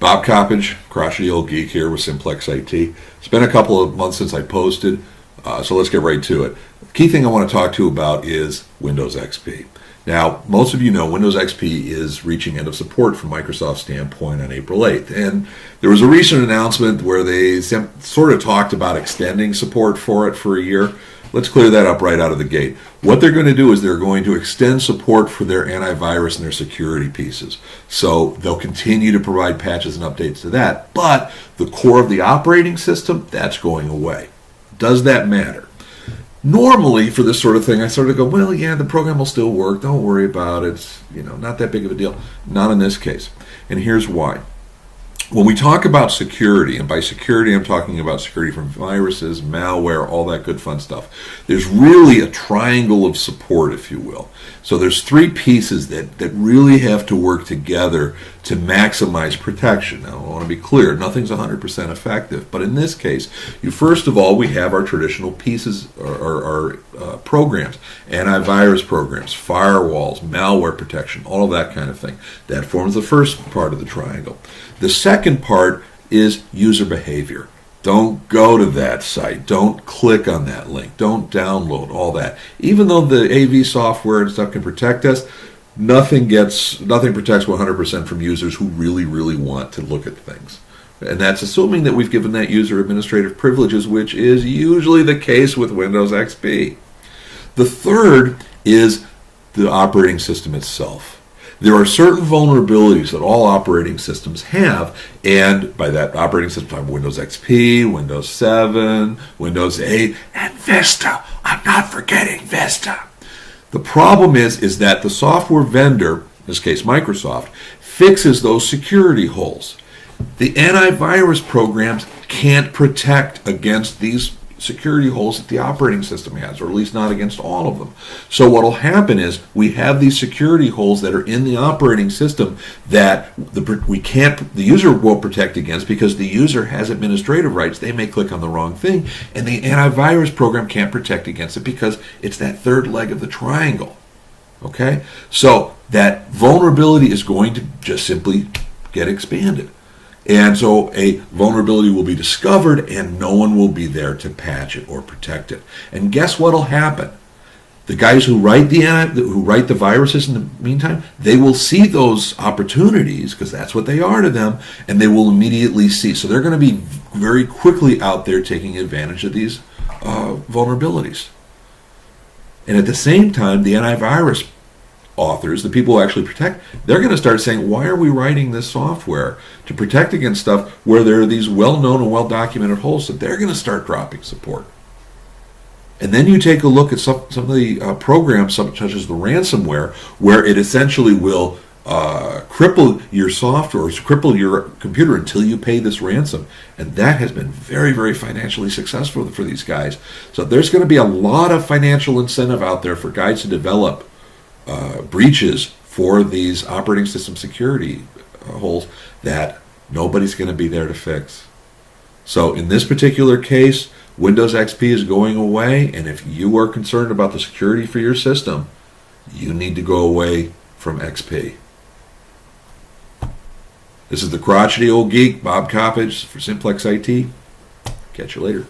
Bob Coppedge, Crotchety Olde Geek here with Simplex-IT. It's been a couple of months since I posted, so let's get right to it. The key thing I want to talk to you about is Windows XP. Now, most of you know Windows XP is reaching end of support from Microsoft's standpoint on April 8th. And there was a recent announcement where they sort of talked about extending support for it for a year. Let's clear that up right out of the gate. What they're going to do is they're going to extend support for their antivirus and their security pieces. So they'll continue to provide patches and updates to that. But the core of the operating system, that's going away. Does that matter? Normally, for this sort of thing, I sort of go, well, yeah, the program will still work. Don't worry about it. It's, not that big of a deal. Not in this case. And here's why. When we talk about security, and by security I'm talking about security from viruses, malware, all that good fun stuff, there's really a triangle of support, if you will. So there's three pieces that really have to work together to maximize protection. Now, I want to be clear, nothing's 100% effective, but in this case, first of all, we have our traditional pieces, our programs, antivirus programs, firewalls, malware protection, all of that kind of thing. That forms the first part of the triangle. The second part is user behavior. Don't go to that site. Don't click on that link. Don't download all that. Even though the AV software and stuff can protect us, nothing protects 100% from users who really, really want to look at things. And that's assuming that we've given that user administrative privileges, which is usually the case with Windows XP. The third is the operating system itself. There are certain vulnerabilities that all operating systems have, and by that operating system, I have Windows XP, Windows 7, Windows 8, and Vista. I'm not forgetting Vista. The problem is that the software vendor, in this case Microsoft, fixes those security holes. The antivirus programs can't protect against these security holes that the operating system has, or at least not against all of them. So what will happen is we have these security holes that are in the operating system that the user won't protect against because the user has administrative rights. They may click on the wrong thing, and the antivirus program can't protect against it because it's that third leg of the triangle. Okay? So that vulnerability is going to just simply get expanded. And so a vulnerability will be discovered and no one will be there to patch it or protect it. And guess what will happen? The guys who write the viruses in the meantime, they will see those opportunities because that's what they are to them, and they will immediately see. So they're going to be very quickly out there taking advantage of these vulnerabilities. And at the same time, the antivirus authors, the people who actually protect, they're going to start saying, why are we writing this software to protect against stuff where there are these well-known and well-documented holes? So they're going to start dropping support. And then you take a look at some of the programs, such as the ransomware, where it essentially will cripple your software or cripple your computer until you pay this ransom. And that has been very, very financially successful for these guys. So there's going to be a lot of financial incentive out there for guys to develop breaches for these operating system security holes that nobody's going to be there to fix. So in this particular case, Windows XP is going away, and if you are concerned about the security for your system, you need to go away from XP. This is the Crotchety Olde Geek, Bob Coppedge for Simplex-IT. Catch you later.